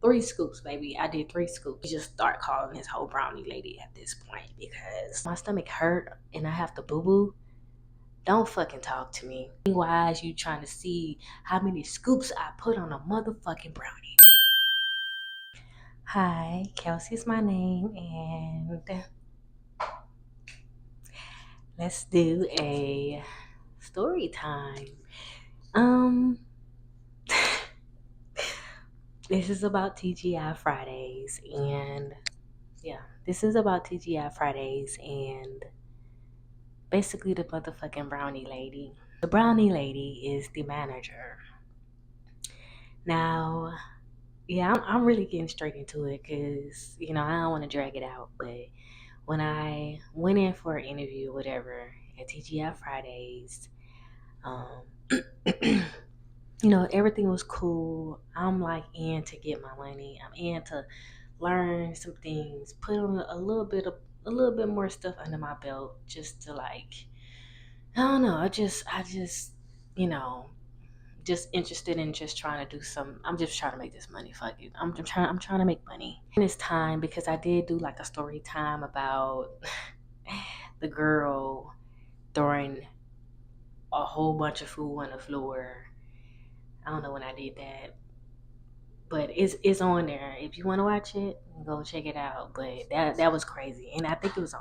3 scoops, baby. I did 3 scoops. Just start calling this whole brownie lady at this point because my stomach hurt and I have to boo boo. Don't fucking talk to me. Why is you trying to see how many scoops I put on a motherfucking brownie? Hi, Kelsey's my name, and let's do a story time. Um, this is about TGI Fridays, and yeah, this is about TGI Fridays, and basically the motherfucking brownie lady. The brownie lady is the manager. Now, yeah, I'm really getting straight into it because, I don't want to drag it out. But when I went in for an interview, whatever, at TGI Fridays, um, everything was cool. I'm like in to get my money. I'm in to learn some things, put on a little bit more stuff under my belt, just to like, I don't know. You know, just interested in just trying to do some. I'm just trying to make this money. Fuck it. I'm trying to make money. And it's time because I did do like a story time about the girl throwing a whole bunch of food on the floor. I don't know when I did that, but it's on there. If you want to watch it, go check it out. But that was crazy, and I think it was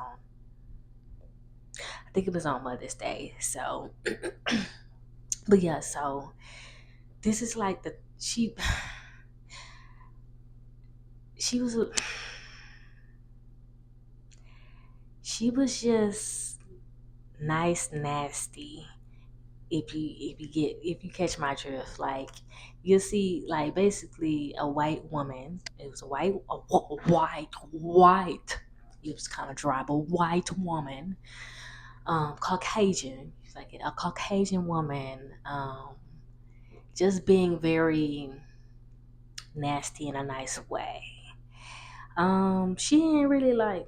on Mother's Day. So, but yeah, so this is like she was she was just nice nasty. If you catch my drift, like you'll see like basically a white woman. It was a white. It was kind of dry, but white woman, Caucasian. She's like a Caucasian woman, just being very nasty in a nice way. She didn't really like.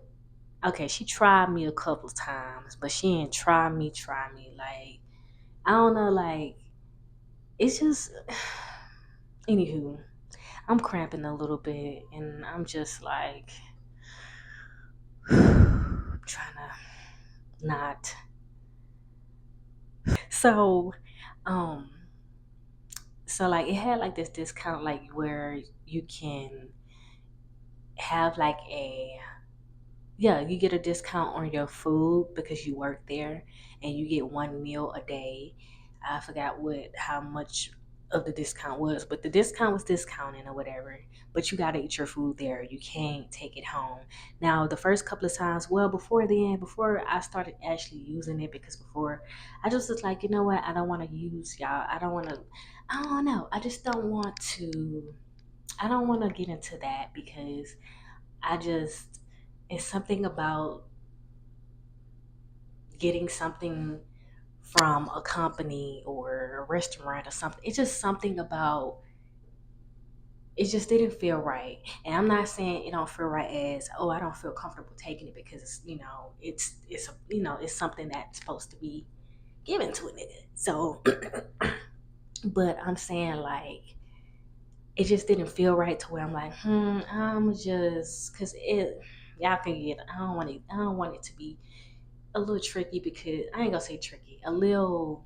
Okay, she tried me a couple times, but she didn't try me. Like I don't know, like it's just. Anywho, I'm cramping a little bit, and I'm just like trying to not. So, um, so like it had like this discount, like where you can have like a yeah, you get a discount on your food because you work there, and you get 1 meal a day. I forgot what how much of the discount was, but the discount was discounting or whatever. But you gotta eat your food there. You can't take it home. Now the first couple of times, well before then, before I started actually using it, because before I just was like, you know what, I don't want to use y'all. I don't know. I just don't want to. I don't want to get into that because I just it's something about getting something from a company or a restaurant or something. It's just something about it just didn't feel right. And I'm not saying it don't feel right as I don't feel comfortable taking it because it's something that's supposed to be given to a nigga. So but I'm saying like it just didn't feel right to where I'm like, I'm just cause it y'all can get I don't want it to be a little tricky because I ain't gonna say tricky. A little.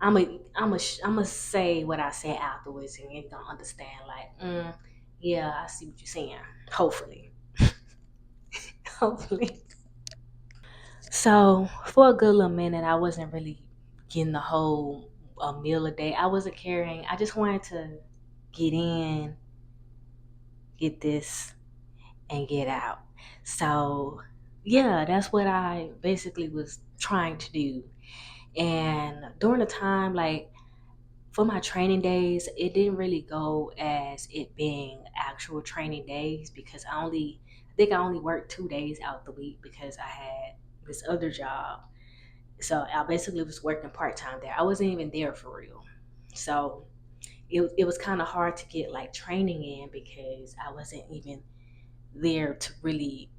I'm a say what I say afterwards, and you're gonna understand. Like, yeah, I see what you're saying. Hopefully, hopefully. So for a good little minute, I wasn't really getting the whole a meal a day. I wasn't carrying. I just wanted to get in, get this, and get out. So yeah, that's what I basically was trying to do. And during the time, like for my training days, it didn't really go as it being actual training days because I think I only worked 2 days out the week because I had this other job. So I basically was working part time there. I wasn't even there for real. So it was kind of hard to get like training in because I wasn't even there to really.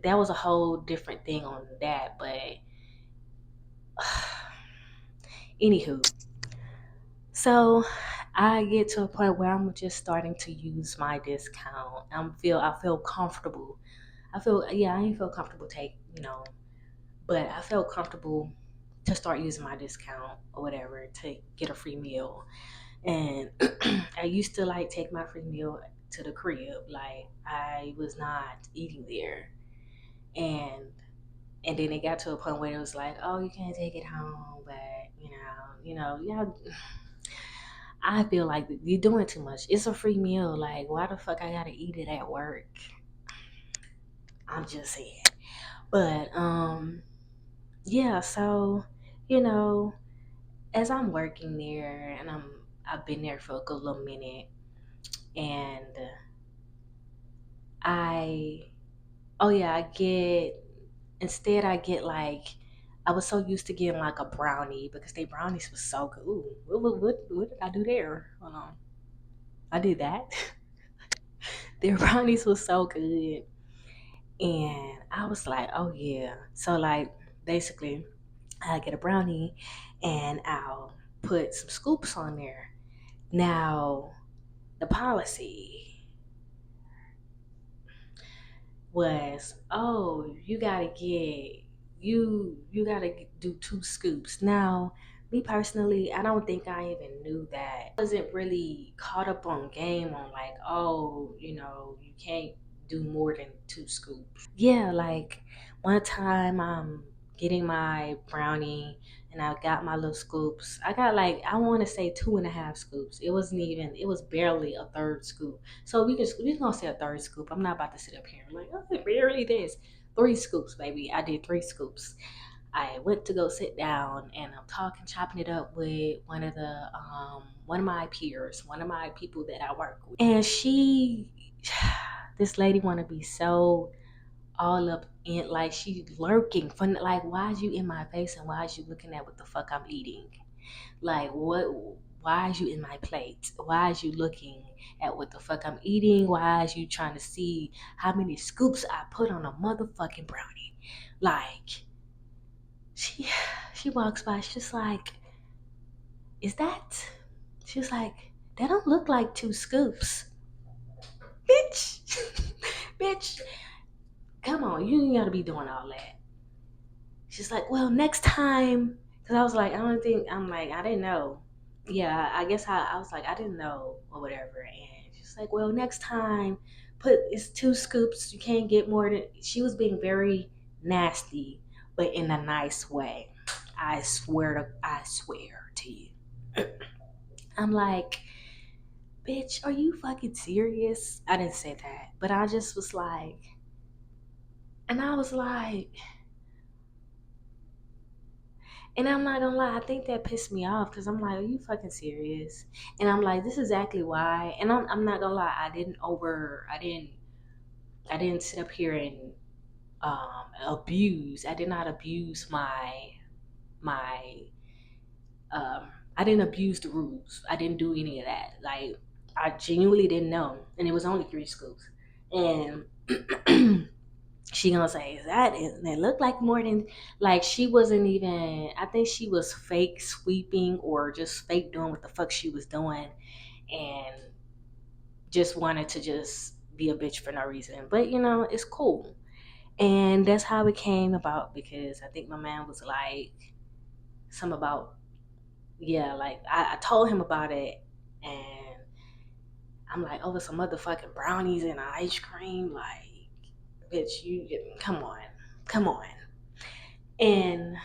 That was a whole different thing on that. But anywho, so I get to a point where I'm just starting to use my discount. I feel comfortable. I feel yeah, I ain't feel comfortable but I felt comfortable to start using my discount or whatever to get a free meal. And I used to like take my free meal to the crib. Like I was not eating there. And and then it got to a point where it was like, oh, you can't take it home, but yeah. I feel like you're doing too much. It's a free meal. Like, why the fuck I gotta eat it at work? I'm just saying. But yeah. So you know, as I'm working there, and I've been there for a good little minute, and I oh yeah, I get like I was so used to getting like a brownie because they brownies was so good. Ooh, what did I do there? Hold on. I did that. Their brownies was so good. And I was like, oh yeah. So like basically I get a brownie and I'll put some scoops on there. Now the policy was, oh, you gotta do 2 scoops. Now, me personally, I don't think I even knew that. I wasn't really caught up on game on like, oh, you can't do more than 2 scoops. Yeah, like one time I'm getting my brownie and I got my little scoops. I got like I want to say 2.5 scoops. It was barely a third scoop. So we gonna say a third scoop. I'm not about to sit up here and like, oh, barely this. 3 scoops, baby. I did 3 scoops. I went to go sit down and I'm talking, chopping it up with one of my peers, one of my people that I work with. And this lady wanna be so all up in like she lurking for like why is you in my face and why is you looking at what the fuck I'm eating? Like what why is you in my plate? Why is you looking at what the fuck I'm eating? Why is you trying to see how many scoops I put on a motherfucking brownie? Like she she walks by, she's like, is that she's like, that don't look like 2 scoops. Bitch. Bitch, come on, you ain't gotta be doing all that. She's like, well, next time, because I was like, I don't think, I'm like, I didn't know. Yeah, I guess I was like, I didn't know or whatever. And she's like, well, next time, it's 2 scoops. You can't get more than. She was being very nasty, but in a nice way. I swear to you. I'm like, bitch, are you fucking serious? I didn't say that, but I just was like, and I was like, and I'm not gonna lie, I think that pissed me off because I'm like, are you fucking serious? And I'm like, this is exactly why. And I'm not gonna lie, I didn't sit up here and abuse. I did not abuse my I didn't abuse the rules. I didn't do any of that. Like I genuinely didn't know, and it was only 3 scoops. And she gonna say, is that it? And it looked like more than like she wasn't even. I think she was fake sweeping or just fake doing what the fuck she was doing, and just wanted to just be a bitch for no reason. But it's cool, and that's how it came about because I think my man was like some about yeah, like I told him about it, and I'm like, oh, some motherfucking brownies and ice cream, like, bitch, come on, come on. And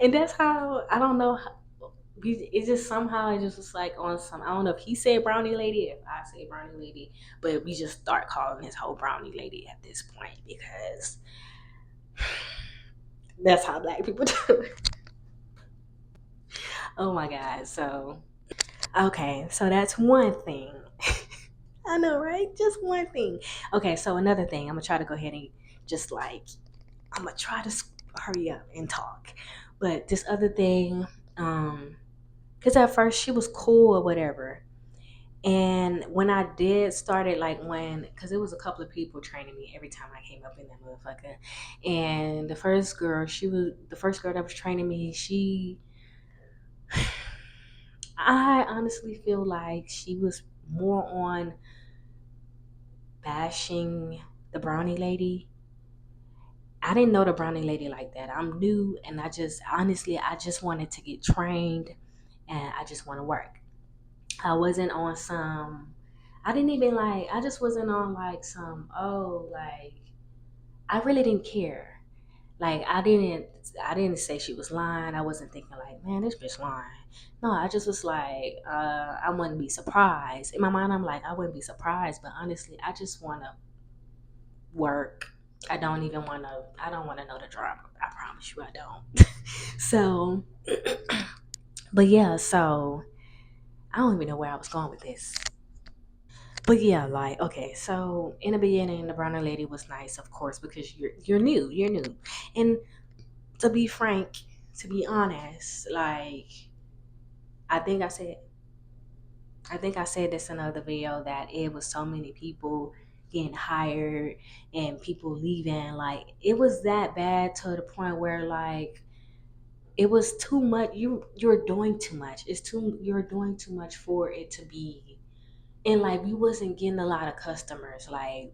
and that's how I don't know. It just somehow it just was like on some. I don't know if he said brownie lady, if I say brownie lady, but we just start calling his whole brownie lady at this point because that's how black people do it. Oh my god! So okay, so that's one thing. I know, right? Just one thing. Okay, so another thing. I'm gonna try to go ahead and just like I'm gonna try to hurry up and talk. But this other thing, because at first she was cool or whatever, and when I did started like because it was a couple of people training me every time I came up in that motherfucker, and the first girl that was training me, I honestly feel like she was more on bashing the brownie lady. I didn't know the brownie lady like that. I'm new, and I just wanted to get trained, and I just want to work. I wasn't on some. I didn't even like. I just wasn't on like some. Oh, like I really didn't care. Like I didn't say she was lying. I wasn't thinking like, man, this bitch lying. No, I just was like, I wouldn't be surprised. In my mind, I'm like, I wouldn't be surprised, but honestly, I just want to work. I don't want to know the drama. I promise you I don't. So, but yeah, so I don't even know where I was going with this. But yeah, like okay, so in the beginning, the brownie lady was nice, of course, because you're new, and to be frank, to be honest, like I think I said, I think I said this in another video that it was so many people getting hired and people leaving. Like it was that bad to the point where like it was too much. You're doing too much. You're doing too much for it to be. And like we wasn't getting a lot of customers. Like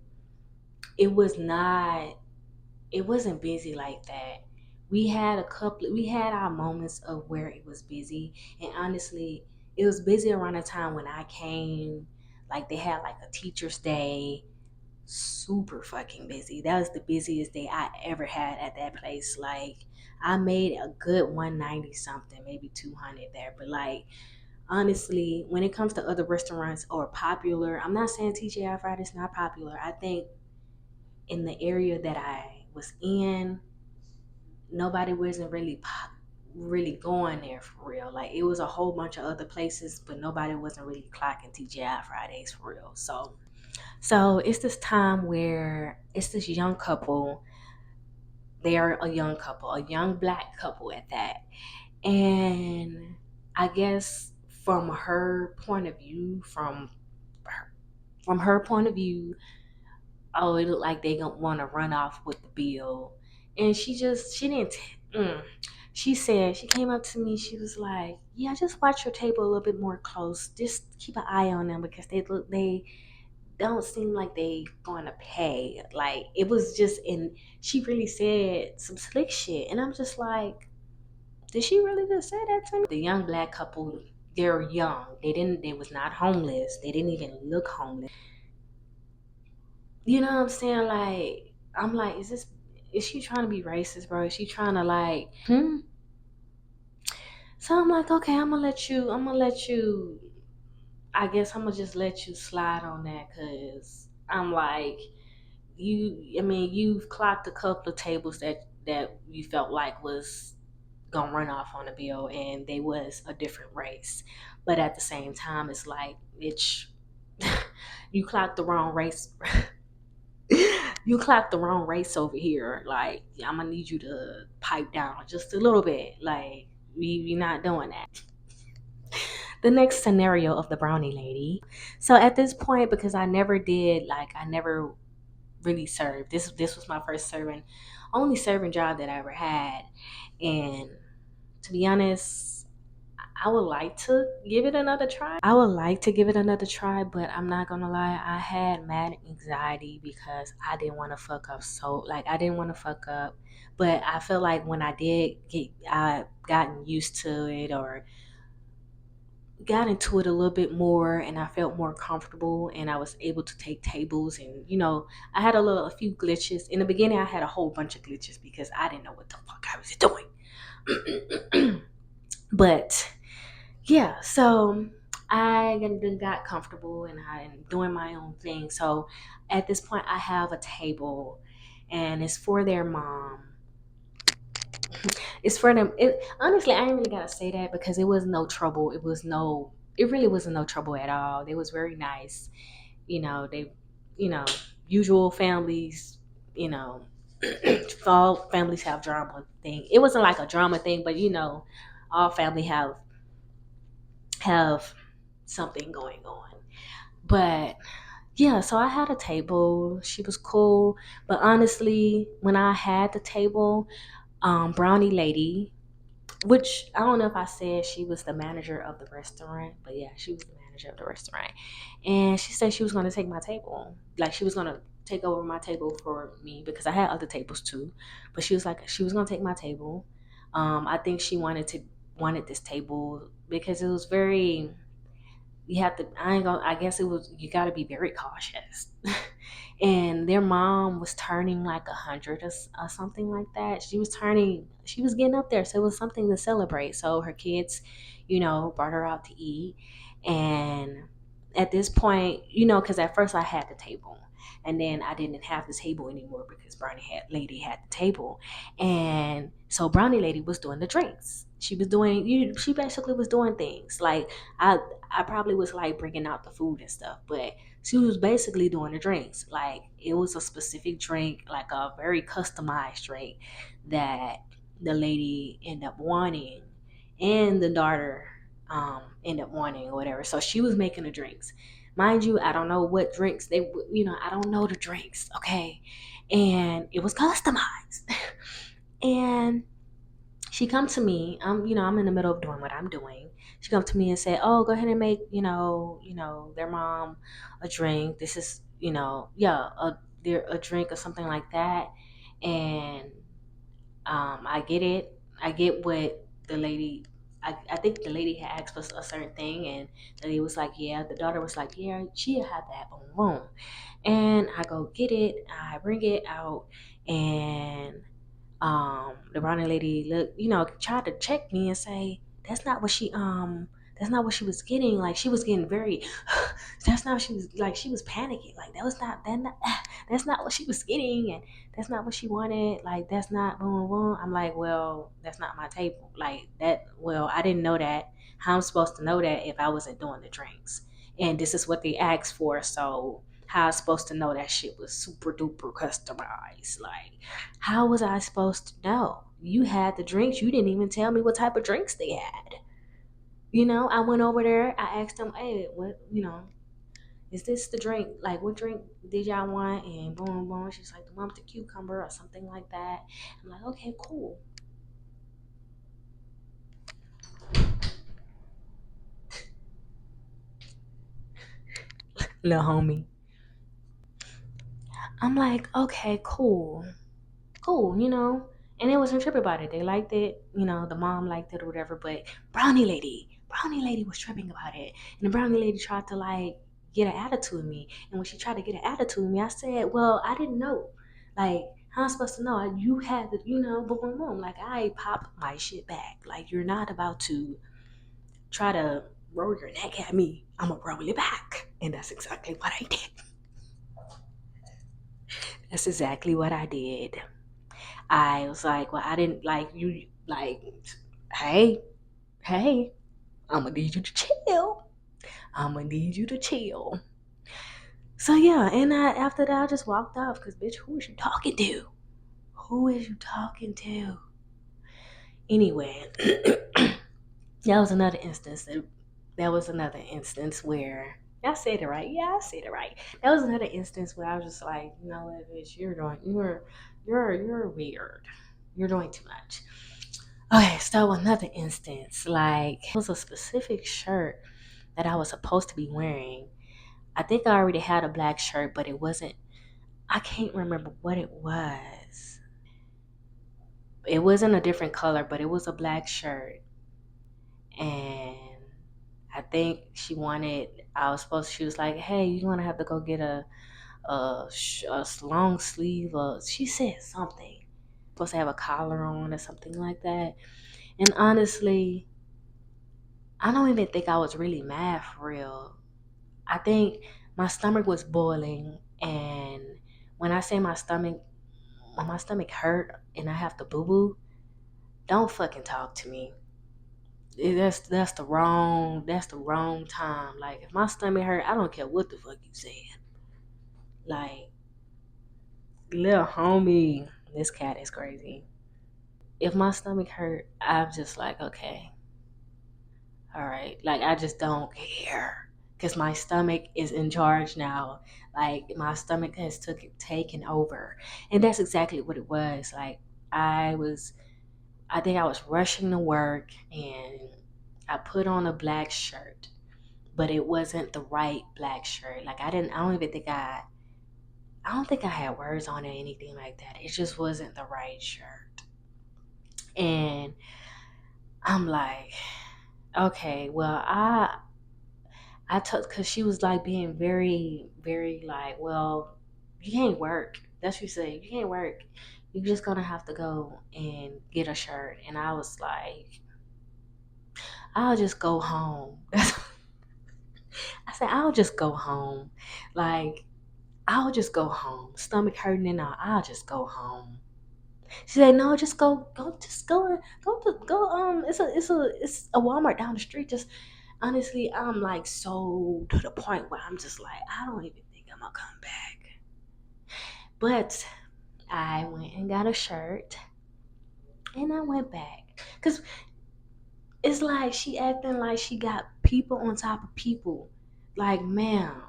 it was not it wasn't busy like that. We had our moments of where it was busy, and honestly it was busy around the time when I came. Like they had like a teacher's day, super fucking busy. That was the busiest day I ever had at that place. Like I made a good 190 something, maybe 200 there, but like honestly, when it comes to other restaurants or popular, I'm not saying TGI Fridays not popular. I think in the area that I was in, nobody wasn't really going there for real. Like it was a whole bunch of other places, but nobody wasn't really clocking TGI Fridays for real. So it's this time where it's this young couple. They are a young couple, a young black couple at that. And I guess from her point of view, her, from her point of view, oh, it looked like they gonna want to run off with the bill. And she didn't. She said, she came up to me. She was like, "Yeah, just watch your table a little bit more close. Just keep an eye on them because they don't seem like they going to pay." Like it was just in. She really said some slick shit, and I'm just like, did she really just say that to me? The young black couple, they're young. They was not homeless. They didn't even look homeless. You know what I'm saying? Like, I'm like, is she trying to be racist, bro? Is she trying to like, hmm? So I'm like, okay, I'm gonna let you, I guess I'm gonna just let you slide on that because I'm like, I mean, you've clocked a couple of tables that you felt like was gonna run off on the bill and they was a different race. But at the same time, it's like, it's, you clocked the wrong race. You clocked the wrong race over here. Like, I'm gonna need you to pipe down just a little bit. Like, we not doing that. The next scenario of the brownie lady. So at this point, because I never really served. This was my first only serving job that I ever had. And to be honest, I would like to give it another try. I would like to give it another try, but I'm not gonna lie, I had mad anxiety because I didn't want to fuck up. So like I didn't want to fuck up, but I feel like when I gotten used to it or got into it a little bit more, and I felt more comfortable, and I was able to take tables, and I had a few glitches in the beginning. I had a whole bunch of glitches because I didn't know what the fuck I was doing. But yeah, so I then got comfortable and I'm doing my own thing. So at this point, I have a table, and it's for their mom. It's for them. Honestly, I ain't really gotta say that because it was no trouble. It really wasn't no trouble at all. They was very nice. They, you know, usual families. You know, all families have drama thing. It wasn't like a drama thing, but all family have something going on. But yeah, so I had a table. She was cool. But honestly, when I had the table, Brownie lady, which I don't know if I said she was the manager of the restaurant, but yeah, she was the manager of the restaurant. And she said she was going to take my table. Like she was going to take over my table for me because I had other tables too. But she was like, she was going to take my table. I think she wanted this table because it was very, you have to, I ain't gonna, I guess it was, you got to be very cautious. And their mom was turning like 100 or something like that. She was getting up there, so it was something to celebrate. So her kids, brought her out to eat. And at this point, because at first I had the table, and then I didn't have the table anymore because Lady had the table. And so Brownie Lady was doing the drinks. She basically was doing things like, I I probably was like bringing out the food and stuff, but she was basically doing the drinks. Like it was a specific drink, like a very customized drink that the lady ended up wanting, and the daughter ended up wanting or whatever. So she was making the drinks. Mind you, I don't know what drinks I don't know the drinks, okay? And it was customized. And she come to me. I'm in the middle of doing what I'm doing. She come to me and said, "Oh, go ahead and make their mom a drink. This is yeah, a drink or something like that." And I get it. I get what the lady. I think the lady had asked for a certain thing, and the lady was like, "Yeah." The daughter was like, "Yeah, she had that." Boom, boom. And I go get it. I bring it out, and the Brownie lady tried to check me and say that's not what she was getting. Like she was getting very that's not what she was like, she was panicking. Like that's not what she was getting, and that's not what she wanted. Like that's not boom boom. I'm like, well, that's not my table. Like that, well, I didn't know that. How I'm supposed to know that if I wasn't doing the drinks? And this is what they asked for, so how I supposed to know that shit was super duper customized? Like how was I supposed to know? You had the drinks. You didn't even tell me what type of drinks they had. I went over there. I asked them, hey, is this the drink? Like, what drink did y'all want? And boom, boom. She's like, the one with the cucumber or something like that. I'm like, okay, cool. Little homie. I'm like, okay, cool. And they wasn't tripping about it. They liked it, the mom liked it or whatever. But Brownie Lady was tripping about it. And the Brownie Lady tried to like get an attitude with me. And when she tried to get an attitude with me, I said, well, I didn't know. Like, how am I supposed to know? You had the, boom, boom, boom. Like, I popped my shit back. Like, you're not about to try to roll your neck at me. I'm going to roll it back. And that's exactly what I did. That's exactly what I did. I was like, well, I didn't like you, like, hey, hey, I'm gonna need you to chill. I'm gonna need you to chill. So yeah, and after that, I just walked off because, bitch, who is you talking to? Who is you talking to? Anyway, that was another instance. That was another instance where I said it right. Yeah, I said it right. That was another instance where I was just like, you know what, bitch, you're weird. You're doing too much. Okay, so another instance, like it was a specific shirt that I was supposed to be wearing. I think I already had a black shirt, but it wasn't, I can't remember what it was. It wasn't a different color, but it was a black shirt. And I think she was like, hey, you're going to have to go get a long sleeve. She said something. Supposed to have a collar on or something like that. And honestly, I don't even think I was really mad for real. I think my stomach was boiling, and when I say when my stomach hurt and I have to boo boo, don't fucking talk to me. That's the wrong time. Like if my stomach hurt, I don't care what the fuck you said. Like little homie, this cat is crazy. If my stomach hurt, I'm just like, okay, all right. Like I just don't care because my stomach is in charge now. Like my stomach has taken over, and that's exactly what it was. Like I was. I think I was rushing to work and I put on a black shirt, but it wasn't the right black shirt. Like I don't think I had words on it or anything like that. It just wasn't the right shirt. And I'm like, okay, well, I took, cause she was like being very, very like, well, you can't work. That's what she said. You can't work. You're just gonna have to go and get a shirt. And I was like, I'll just go home. I said, I'll just go home. Like, I'll just go home. Stomach hurting and all. I'll just go home. She said, no, just go. It's a Walmart down the street. Just honestly, I'm like so to the point where I'm just like, I don't even think I'm gonna come back. But I went and got a shirt and I went back. Cause it's like she acting like she got people on top of people. Like, ma'am,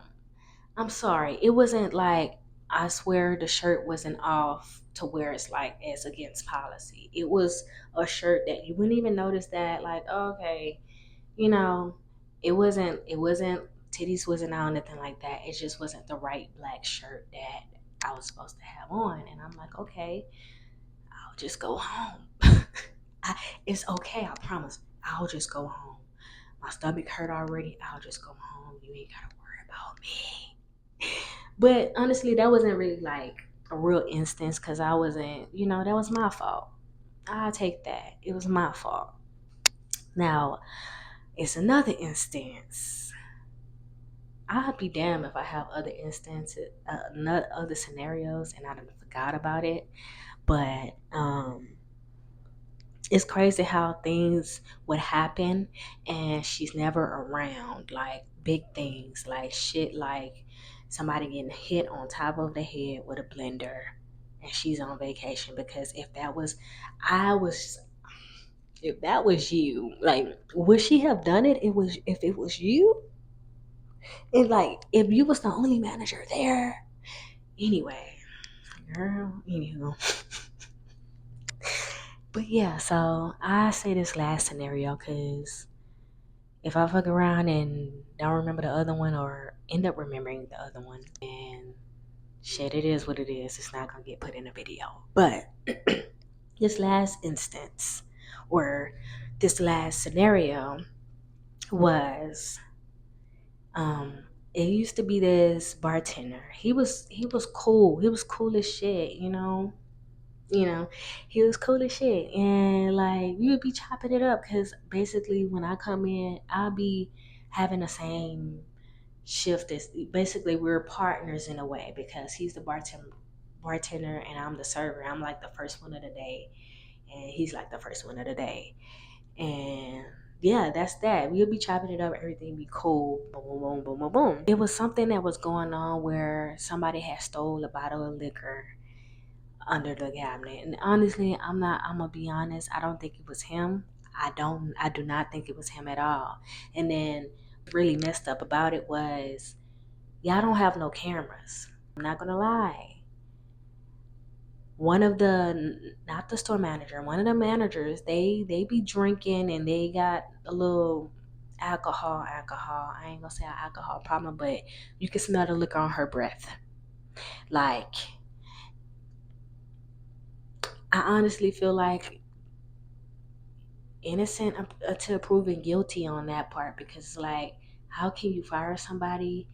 I'm sorry. It wasn't like I swear the shirt wasn't off to where it's like it's against policy. It was a shirt that you wouldn't even notice that like, okay, you know, it wasn't titties wasn't out, nothing like that. It just wasn't the right black shirt that I was supposed to have on. And I'm like, okay, I'll just go home. I, it's okay, I promise. I'll just go home. My stomach hurt already. I'll just go home. You ain't gotta worry about me. But honestly, that wasn't really like a real instance because I wasn't, that was my fault. I'll take that. It was my fault. Now, it's another instance. I'd be damned if I have other instances, not other scenarios, and I done forgot about it. But it's crazy how things would happen and she's never around. Like big things, like shit, like somebody getting hit on top of the head with a blender, and she's on vacation. Because I was, if that was you, like, would she have done it? It was if it was you, and like if you was the only manager there. Anyway, girl, anywho. But yeah, so I say this last scenario because if I fuck around and don't remember the other one or end up remembering the other one, then shit, it is what it is. It's not gonna get put in a video. But this last instance or this last scenario was it used to be this bartender. He was cool. He was cool as shit, you know, he was cool as shit. And like we would be chopping it up because basically when I come in, I'll be having the same shift as basically we're partners in a way because he's the bartender and I'm the server. I'm like the first one of the day and he's like the first one of the day. And yeah, that's that. We'll be chopping it up, everything be cool. Boom, boom, boom, boom, boom, boom. It was something that was going on where somebody had stole a bottle of liquor under the cabinet. And honestly, I'm gonna be honest, I don't think it was him. I do not think it was him at all. And then really messed up about it was y'all don't have no cameras. I'm not gonna lie. One of the not the store manager, one of the managers, they be drinking and they got a little alcohol. I ain't gonna say an alcohol problem, but you can smell the liquor on her breath. Like I honestly feel like innocent to proven guilty on that part because like how can you fire somebody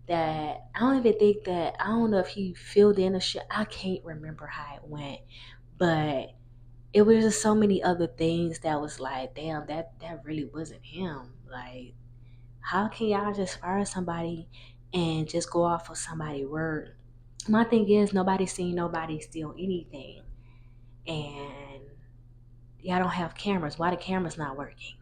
that I don't know if he filled in a shit. I can't remember how it went, but it was just so many other things that was like damn, that really wasn't him. Like how can y'all just fire somebody and just go off of somebody's word? My thing is nobody seen nobody steal anything, and y'all don't have cameras. Why the cameras not working?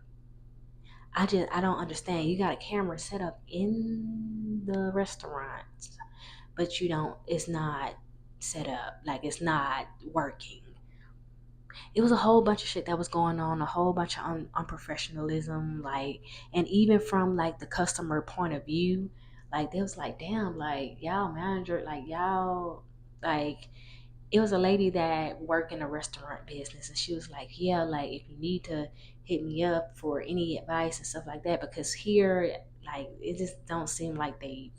I don't understand. You got a camera set up in the restaurant, but you don't. It's not set up. Like it's not working. It was a whole bunch of shit that was going on. A whole bunch of unprofessionalism. Like, and even from like the customer point of view, like they was like, damn, like y'all manager, like y'all, like it was a lady that worked in a restaurant business, and she was like, yeah, like if you need to hit me up for any advice and stuff like that, because here, like, it just don't seem like they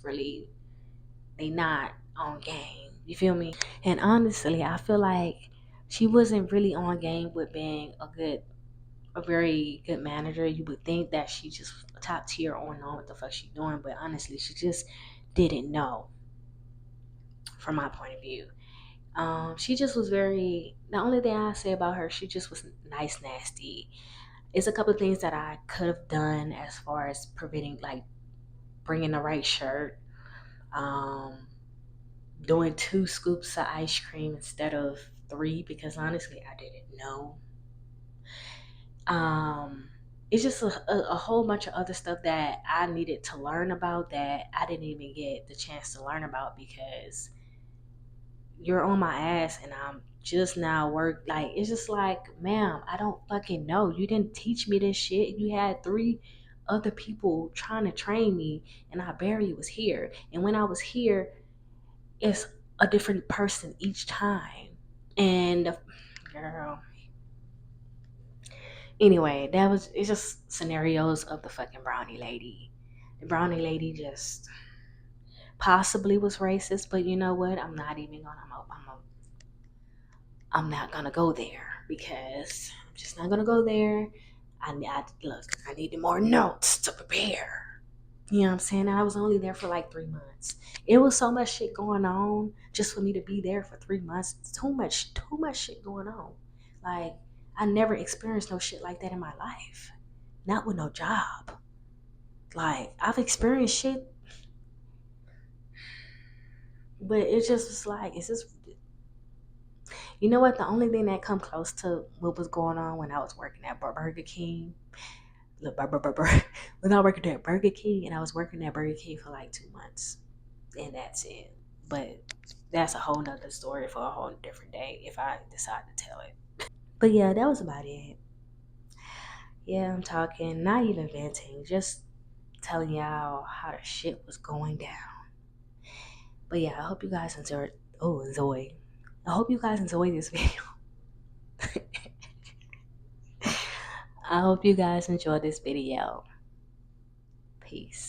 not on game, you feel me? And honestly, I feel like she wasn't really on game with being a very good manager. You would think that she just top tier on know what the fuck she doing, but honestly, she just didn't know, from my point of view. She just was very. The only thing I say about her, she just was nice, nasty. It's a couple of things that I could have done as far as preventing, like bringing the right shirt, um, doing 2 scoops of ice cream instead of 3, because honestly, I didn't know. Um, it's just a whole bunch of other stuff that I needed to learn about that I didn't even get the chance to learn about because you're on my ass and I'm just now work. Like, it's just like, ma'am, I don't fucking know. You didn't teach me this shit. You had 3 other people trying to train me and I barely was here. And when I was here, it's a different person each time. And girl, anyway, that was it's just scenarios of the fucking brownie lady. The brownie lady just possibly was racist, but you know what? I'm not gonna go there because I'm just not gonna go there. Look. I needed more notes to prepare. You know what I'm saying? I was only there for like 3 months. It was so much shit going on just for me to be there for 3 months. Too much shit going on. Like, I never experienced no shit like that in my life. Not with no job. Like, I've experienced shit, but it just was like, it's just, you know what? The only thing that come close to what was going on when I was working at Burger King, when I was working at Burger King, and I was working at Burger King for like 2 months, and that's it. But that's a whole nother story for a whole different day if I decide to tell it. But yeah, that was about it. Yeah, I'm talking, not even venting, just telling y'all how the shit was going down. But yeah, I hope you guys enjoyed. Oh, enjoy. I hope you guys enjoy this video. I hope you guys enjoy this video. Peace.